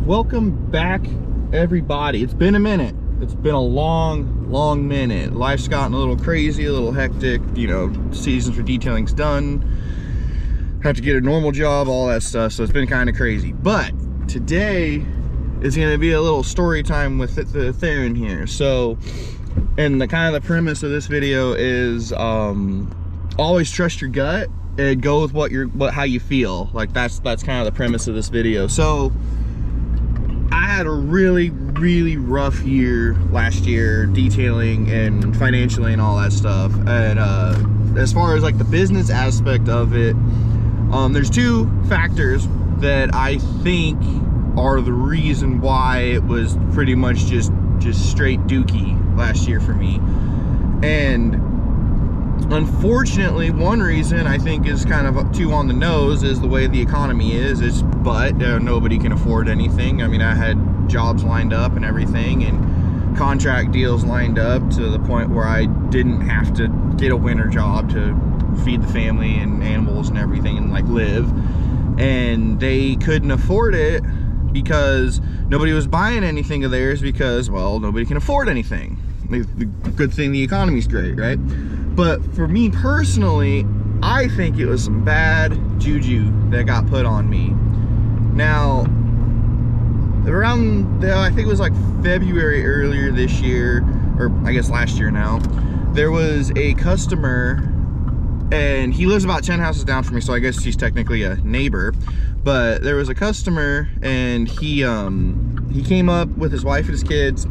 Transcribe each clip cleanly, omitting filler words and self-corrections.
Welcome back, everybody. It's been a minute. It's been a long minute. Life's gotten a little crazy, a little hectic. You know, season for detailing's done. Have to get a normal job, all that stuff. So it's been kind of crazy. But today is going to be a little story time with the Theron here. So, and the kind of the premise of this video is always trust your gut and go with how you feel. Like that's kind of the premise of this video. So I had a really rough year last year, detailing and financially and all that stuff. And as far as like the business aspect of it, there's two factors that I think are the reason why it was pretty much just straight dookie last year for me. And unfortunately, one reason I think is kind of too on the nose is the way the economy is. But nobody can afford anything. I mean, I had jobs lined up and everything, and contract deals lined up to the point where I didn't have to get a winter job to feed the family and animals and everything and like live. And they couldn't afford it because nobody was buying anything of theirs because, well, nobody can afford anything. The good thing the economy's great, right? But for me personally, I think it was some bad juju that got put on me. Now, around, I think it was like February earlier this year, or I guess last year now, there was a customer, and he lives about 10 houses down from me, so I guess he's technically a neighbor. But there was a customer, and he came up with his wife and his kids,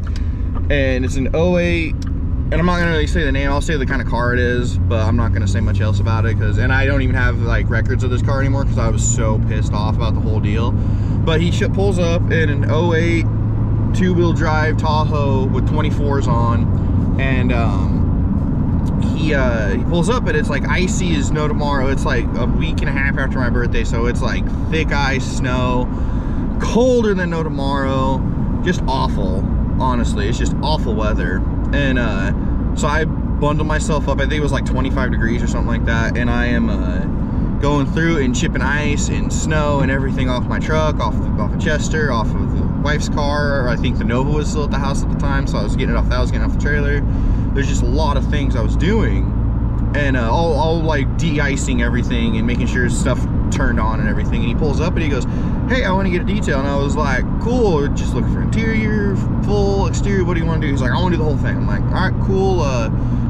and it's an 08, and I'm not gonna really say the name. I'll say the kind of car it is, but I'm not gonna say much else about it, and I don't even have like records of this car anymore because I was so pissed off about the whole deal. But he pulls up in an 08 two-wheel drive Tahoe with 24s on, and he pulls up, and it's like icy as no tomorrow. It's like a week and a half after my birthday, so it's like thick ice, snow, colder than no tomorrow, just awful. Honestly, it's just awful weather. And so I bundled myself up. I think it was like 25 degrees or something like that, and I am going through and chipping ice and snow and everything off my truck, off of Chester, off of the wife's car. I think the Nova was still at the house at the time, so I was getting it off that. I was getting off the trailer. There's just a lot of things I was doing, and all like de-icing everything and making sure stuff turned on and everything. And he pulls up and he goes, "Hey, I want to get a detail." And I was like, "Cool, just looking for interior, full, exterior, what do you want to do?" He's like, "I want to do the whole thing." I'm like, "All right, cool,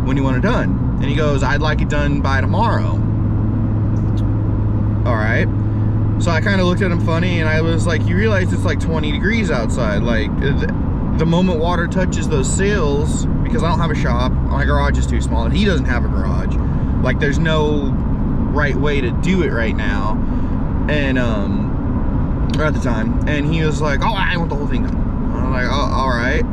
when do you want it done?" And he goes, "I'd like it done by tomorrow." All right. So I kind of looked at him funny, and I was like, "You realize it's like 20 degrees outside. Like, the moment water touches those sails, because I don't have a shop, my garage is too small, and he doesn't have a garage. Like, there's no right way to do it right now." And or at the time, and he was like, "Oh, I want the whole thing done." I'm like, "Oh, all right,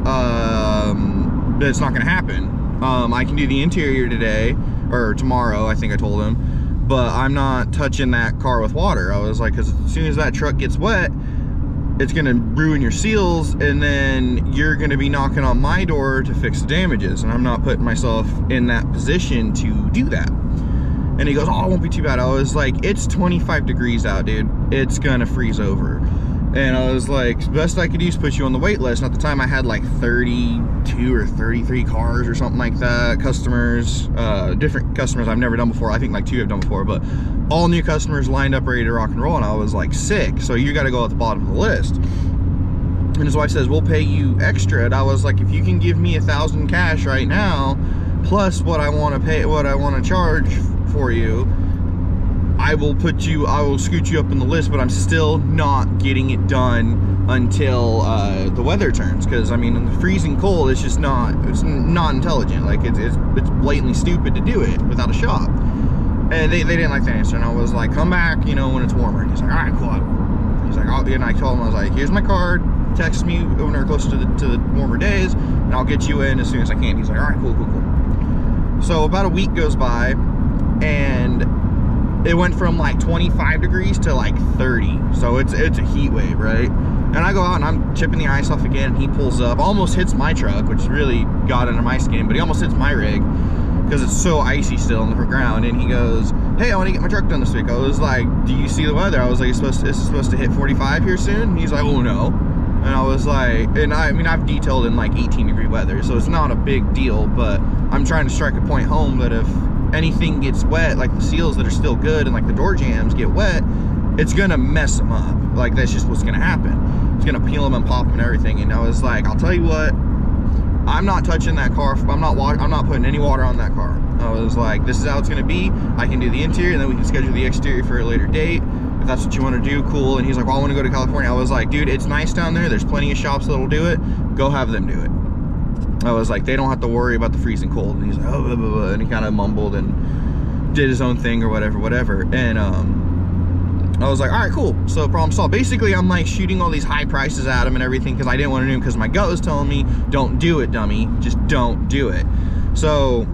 but it's not gonna happen. I can do the interior today or tomorrow," I think I told him, "but I'm not touching that car with water." I was like, "because as soon as that truck gets wet, it's gonna ruin your seals, and then you're gonna be knocking on my door to fix the damages, and I'm not putting myself in that position to do that." And he goes, "Oh, it won't be too bad." I was like, "It's 25 degrees out, dude. It's gonna freeze over." And I was like, the best I could do is put you on the wait list. And at the time I had like 32 or 33 cars or something like that, customers, different customers I've never done before. I think like 2 I've done before, but all new customers lined up ready to rock and roll. And I was like, sick. So you got to go at the bottom of the list. And his wife says, "We'll pay you extra." And I was like, "If you can give me $1,000 cash right now, plus what I want to pay, what I want to charge for you, I will scoot you up in the list, but I'm still not getting it done until the weather turns." Because I mean, in the freezing cold, it's just not intelligent. Like it's blatantly stupid to do it without a shop. And they didn't like that answer, and I was like, "Come back, you know, when it's warmer." And he's like, "All right, cool." He's like, "Oh," and I told him, I was like, "Here's my card. Text me when we're closer to the warmer days, and I'll get you in as soon as I can." He's like, "All right, cool." So about a week goes by, and it went from like 25 degrees to like 30. So it's a heat wave, right? And I go out and I'm chipping the ice off again, and he pulls up, almost hits my truck, which really got under my skin, but he almost hits my rig because it's so icy still on the ground. And he goes, "Hey, I want to get my truck done this week." I was like, "Do you see the weather?" I was like, "Is this supposed to hit 45 here soon?" And he's like, "Oh no." And I was like, and I mean, I've detailed in like 18-degree weather, so it's not a big deal, but I'm trying to strike a point home that if anything gets wet, like the seals that are still good and like the door jambs get wet, it's gonna mess them up. Like, that's just what's gonna happen. It's gonna peel them and pop them and everything. And I was like, I'll tell you what, I'm not touching that car. I'm not putting any water on that car. I was like, this is how it's gonna be. I can do the interior, and then we can schedule the exterior for a later date. If that's what you want to do, cool. And he's like, well, I want to go to California. I was like, dude, it's nice down there. There's plenty of shops that'll do it. Go have them do it. I was like, they don't have to worry about the freezing cold. And he's like, oh, blah, blah, blah. And he kind of mumbled and did his own thing or whatever. And I was like, all right, cool. So problem solved. Basically, I'm like shooting all these high prices at him and everything because I didn't want to do it, because my gut was telling me, don't do it, dummy. Just don't do it. So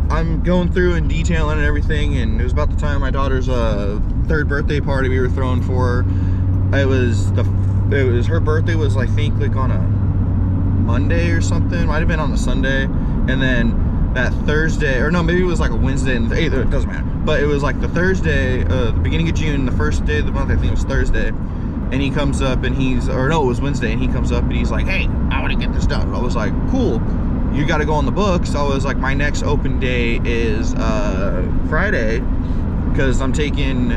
I'm going through and detailing and everything, and it was about the time my daughter's third birthday party we were throwing for her. It was her birthday was, I think, like on a Monday or something. Might have been on the Sunday, and then that Thursday, or no, maybe it was like a Wednesday, and it doesn't matter. But it was like the Thursday, the beginning of June, the first day of the month. I think it was Thursday. And he comes up and it was Wednesday, and he comes up and he's like, hey, I want to get this done. I was like, cool. You got to go on the books. I was like, my next open day is Friday, because I'm taking,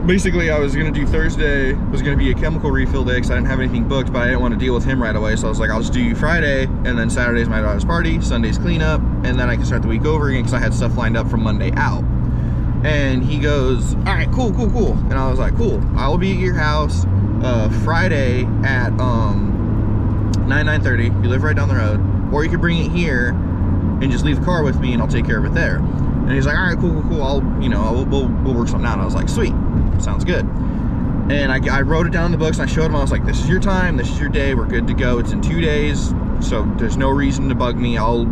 basically I was going to do Thursday, was going to be a chemical refill day because I didn't have anything booked, but I didn't want to deal with him right away. So I was like, I'll just do Friday, and then Saturday's my daughter's party, Sunday's cleanup, and then I can start the week over again because I had stuff lined up from Monday out. And he goes, all right, cool. And I was like, cool. I will be at your house Friday at 9:30. You live right down the road, or you could bring it here and just leave the car with me, and I'll take care of it there. And he's like, all right, cool. I'll, we'll work something out. And I was like, sweet, sounds good. And I wrote it down in the books, and I showed him. I was like, this is your time, this is your day, we're good to go. It's in 2 days, so there's no reason to bug me. I'll,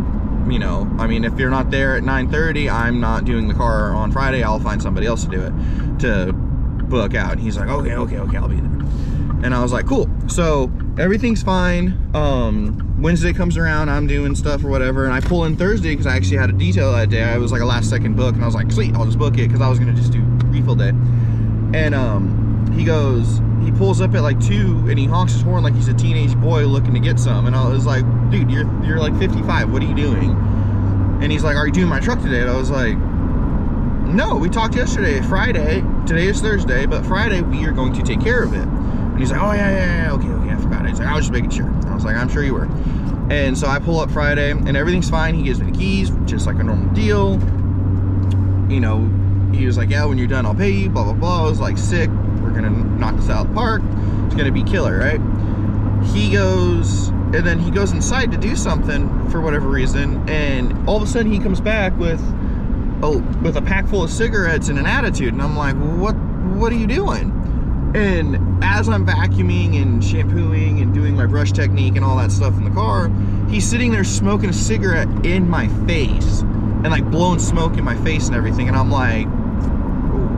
I mean, if you're not there at 9:30, I'm not doing the car on Friday. I'll find somebody else to do it, to book out. And he's like, okay, I'll be there. And I was like, cool. So everything's fine. Wednesday comes around, I'm doing stuff or whatever, and I pull in Thursday because I actually had a detail that day. I was like a last second book, and I was like, sweet, I'll just book it, because I was gonna just do refill day. And he pulls up at like 2, and he honks his horn like he's a teenage boy looking to get some. And I was like, dude, you're like 55, what are you doing? And he's like, are you doing my truck today? And I was like, no, we talked yesterday, Friday, today is Thursday, but Friday we are going to take care of it. And he's like, oh yeah, okay, I forgot. He's like, I was just making sure. I was like, I'm sure you were. And so I pull up Friday, and everything's fine. He gives me the keys, just like a normal deal. He was like, yeah, when you're done, I'll pay you, blah, blah, blah. I was like, sick, we're gonna knock this out of the park. It's gonna be killer, right? He goes inside to do something for whatever reason, and all of a sudden he comes back with a pack full of cigarettes and an attitude. And I'm like, what are you doing? And as I'm vacuuming and shampooing and doing my brush technique and all that stuff in the car, he's sitting there smoking a cigarette in my face and like blowing smoke in my face and everything. And I'm like,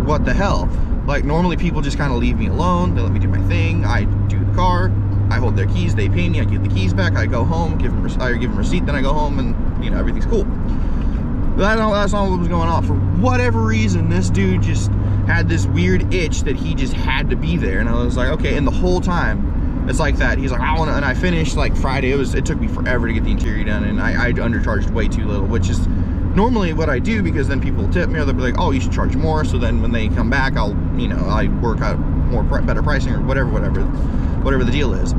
what the hell? Like, normally people just kind of leave me alone. They let me do my thing. I do the car, I hold their keys, they pay me, I give the keys back, I go home, give them receipt, then I go home, and everything's cool. But that's not what was going on. For whatever reason, this dude just had this weird itch that he just had to be there. And I was like, okay. And the whole time it's like that, he's like, I want to, and I finished like Friday. It took me forever to get the interior done, and I undercharged way too little, which is normally what I do, because then people tip me, or they'll be like, oh, you should charge more. So then when they come back, I'll, I work out better pricing, or whatever the deal is.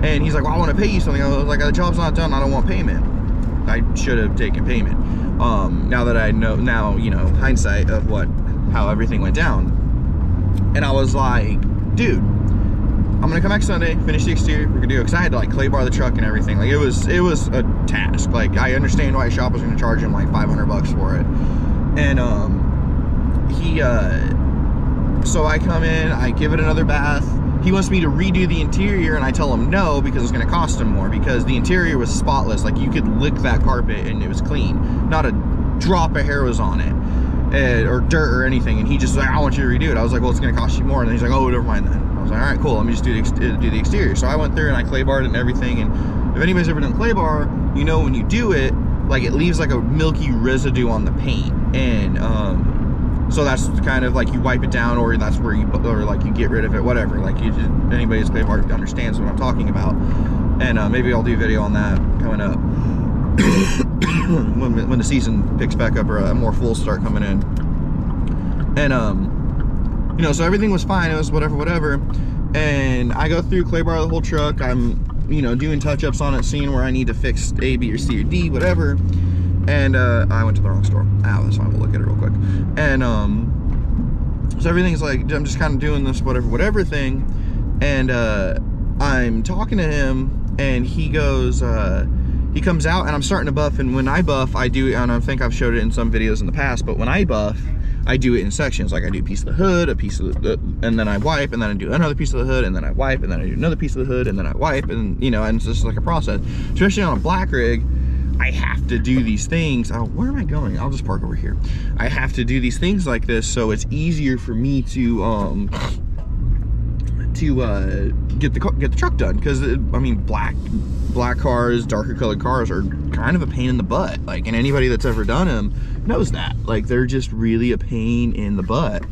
And he's like, well, I want to pay you something. I was like, the job's not done, I don't want payment. I should have taken payment. Now that I know, hindsight of how everything went down. And I was like, dude, I'm gonna come back Sunday, finish the exterior, we're gonna do it, because I had to like clay bar the truck and everything. Like, it was a task. Like, I understand why a shop was gonna charge him like $500 for it. And so I come in, I give it another bath. He wants me to redo the interior, and I tell him no, because it's gonna cost him more, because the interior was spotless. Like, you could lick that carpet and it was clean. Not a drop of hair was on it, or dirt or anything. And he just was like, I want you to redo it. I was like, well, it's gonna cost you more. And then he's like, oh, never mind then. I was like, all right, cool, let me just do the exterior. So I went through and I clay barred it and everything. And if anybody's ever done clay bar, when you do it, like, it leaves like a milky residue on the paint. And so that's kind of like, you wipe it down, or that's where you give get rid of it, whatever. Like, anybody who's Clay Bar understands what I'm talking about. And maybe I'll do a video on that coming up when the season picks back up, or a more full start coming in. And you know, so everything was fine. It was whatever. And I go through Clay Bar the whole truck. I'm, you know, doing touch-ups on it, seeing where I need to fix A, B, or C, or D, whatever. And I went to the wrong store. That's fine. We'll look at it real quick. And so everything's like, I'm just kind of doing this whatever thing. And I'm talking to him, and he goes, he comes out, and I'm starting to buff. And when I buff, I do, and I think I've showed it in some videos in the past, but when I buff, I do it in sections. Like, I do a piece of the hood, a piece of the, and then I wipe, and then I do another piece of the hood, and then I wipe, and then I do another piece of the hood, and then I wipe, and, you know, and it's just like a process. Especially on a black rig, I have to do these things. Oh, where am I going? I'll just park over here. I have to do these things like this, so it's easier for me to get the truck done. Because I mean, black cars, darker colored cars are kind of a pain in the butt. Like, and anybody that's ever done them knows that. Like, they're just really a pain in the butt.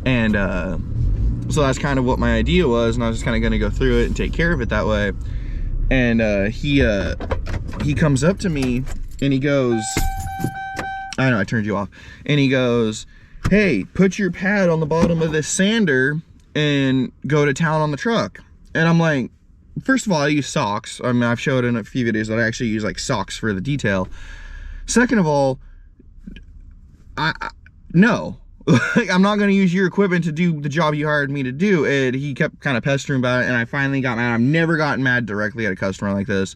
And so that's kind of what my idea was, and I was just kind of going to go through it and take care of it that way. And he comes up to me and he goes, I know I turned you off, and he goes, hey, put your pad on the bottom of this sander and go to town on the truck. And I'm like, first of all, I use socks. I mean, I've showed in a few videos that I actually use like socks for the detail. Second of all, no. Like, I'm not going to use your equipment to do the job you hired me to do. And he kept kind of pestering about it, and I finally got mad. I've never gotten mad directly at a customer like this.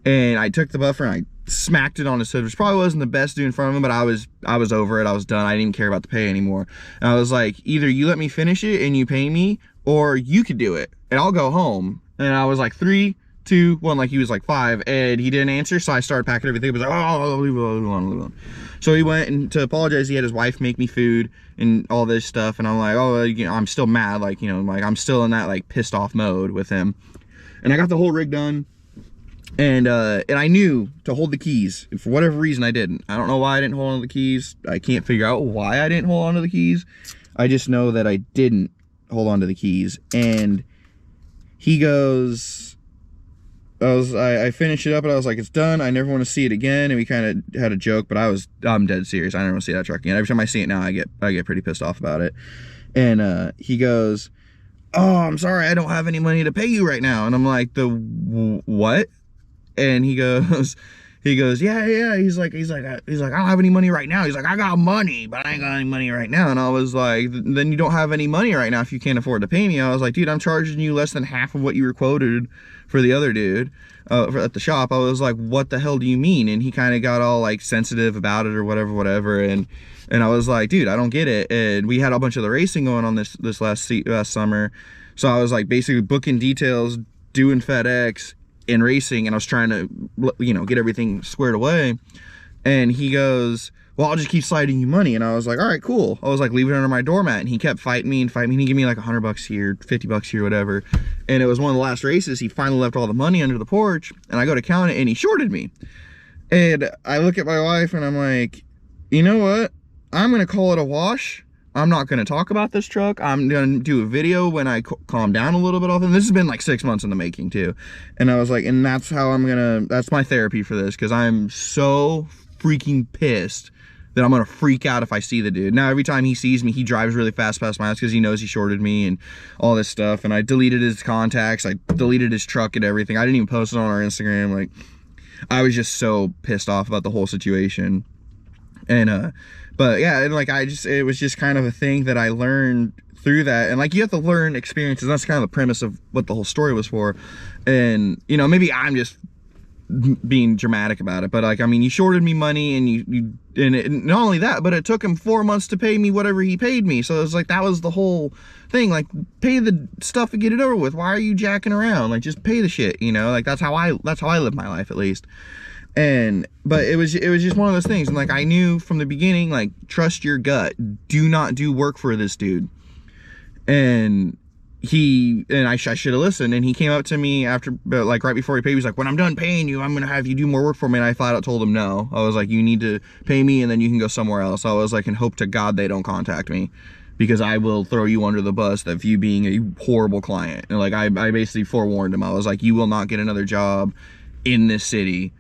And I took the buffer and I smacked it on his hood, which probably wasn't the best to do in front of him, but I was over it. I was done. I didn't care about the pay anymore. And I was like, either you let me finish it and you pay me, or you could do it and I'll go home. And I was like, 3, 2, 1, like he was like 5, and he didn't answer. So I started packing everything. He was like, oh, leave it alone. So he went, and to apologize, he had his wife make me food and all this stuff. And I'm like, oh, you know, I'm still mad. Like, you know, like I'm still in that like pissed off mode with him. And I got the whole rig done. And I knew to hold the keys, and for whatever reason I didn't. I don't know why I didn't hold on to the keys. I can't figure out why I didn't hold on to the keys. I just know that I didn't hold on to the keys. And he goes, I finished it up, and I was like, it's done. I never want to see it again. And we kind of had a joke, but I'm dead serious. I never want to see that truck again. Every time I see it now, I get pretty pissed off about it. And he goes, oh, I'm sorry, I don't have any money to pay you right now. And I'm like, what? And he goes, yeah. He's like, I don't have any money right now. He's like, I got money, but I ain't got any money right now. And I was like, then you don't have any money right now if you can't afford to pay me. I was like, dude, I'm charging you less than half of what you were quoted for the other dude at the shop. I was like, what the hell do you mean? And he kind of got all like sensitive about it or whatever. And I was like, dude, I don't get it. And we had a bunch of the racing going on this last summer. So I was like basically booking details, doing FedEx, in racing, and I was trying to, you know, get everything squared away. And he goes, well, I'll just keep sliding you money. And I was like, all right, cool. I was like, leave it under my doormat. And he kept fighting me. And he gave me like $100 here, $50 here, whatever. And it was one of the last races. He finally left all the money under the porch, and I go to count it, and he shorted me. And I look at my wife, and I'm like, you know what? I'm going to call it a wash. I'm not going to talk about this truck. I'm going to do a video when I calm down a little bit off. And this has been like 6 months in the making too. And I was like, and that's how that's my therapy for this. Cause I'm so freaking pissed that I'm going to freak out if I see the dude. Now, every time he sees me, he drives really fast past my house because he knows he shorted me and all this stuff. And I deleted his contacts. I deleted his truck and everything. I didn't even post it on our Instagram. Like, I was just so pissed off about the whole situation. And, but yeah, and like, it was just kind of a thing that I learned through that. And like, you have to learn experiences. That's kind of the premise of what the whole story was for. And, you know, maybe I'm just being dramatic about it, but like, I mean, you shorted me money, and not only that, but it took him 4 months to pay me whatever he paid me. So it was like, that was the whole thing. Like, pay the stuff and get it over with. Why are you jacking around? Like, just pay the shit, you know? Like, that's how I live my life, at least. But it was just one of those things. And like, I knew from the beginning, like, trust your gut. Do not do work for this dude. And I should have listened. And he came up to me after, like, right before he paid me. He was like, when I'm done paying you, I'm going to have you do more work for me. And I flat out told him no. I was like, you need to pay me and then you can go somewhere else. I was like, and hope to God they don't contact me. because I will throw you under the bus of you being a horrible client. And like I basically forewarned him. I was like, you will not get another job in this city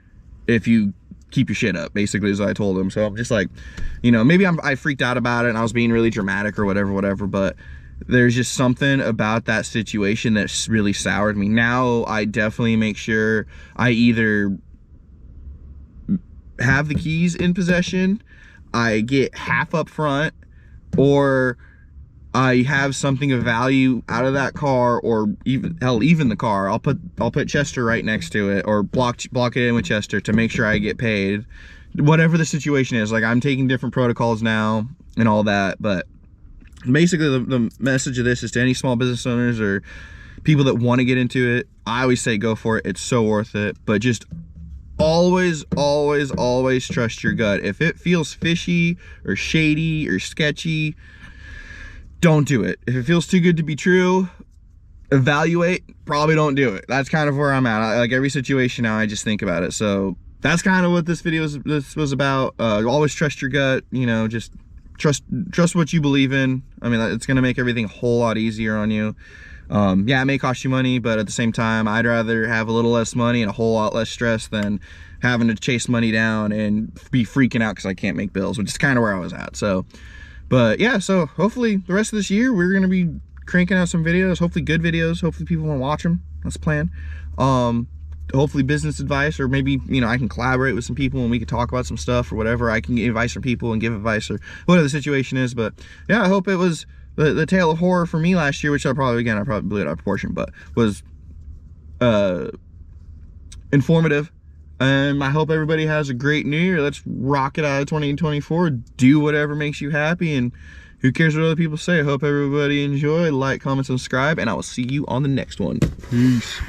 if you keep your shit up, basically, as I told him. So I'm just like, you know, maybe I freaked out about it and I was being really dramatic or whatever, but there's just something about that situation that's really soured me. Now I definitely make sure I either have the keys in possession, I get half up front, or I have something of value out of that car, or even the car. I'll put Chester right next to it, or block it in with Chester to make sure I get paid. Whatever the situation is, like I'm taking different protocols now and all that. But basically the message of this is to any small business owners or people that want to get into it. I always say go for it. It's so worth it. But just always trust your gut. If it feels fishy or shady or sketchy, don't do it. If it feels too good to be true, evaluate, probably don't do it. That's kind of where I'm at. Like every situation now, I just think about it. So that's kind of what this video was about. Always trust your gut, you know, just trust what you believe in. I mean, it's gonna make everything a whole lot easier on you. Yeah, it may cost you money, but at the same time, I'd rather have a little less money and a whole lot less stress than having to chase money down and be freaking out because I can't make bills, which is kind of where I was at. So, but yeah, so hopefully the rest of this year, we're going to be cranking out some videos, hopefully good videos. Hopefully people want to watch them. That's the plan. Hopefully business advice, or maybe, you know, I can collaborate with some people and we can talk about some stuff or whatever. I can get advice from people and give advice or whatever the situation is. But yeah, I hope it was the tale of horror for me last year, which I probably blew it out of proportion, but was informative. And I hope everybody has a great new year. Let's rock it out of 2024. Do whatever makes you happy, and who cares what other people say. I hope everybody enjoy. Like, comment, subscribe, and I will see you on the next one. Peace.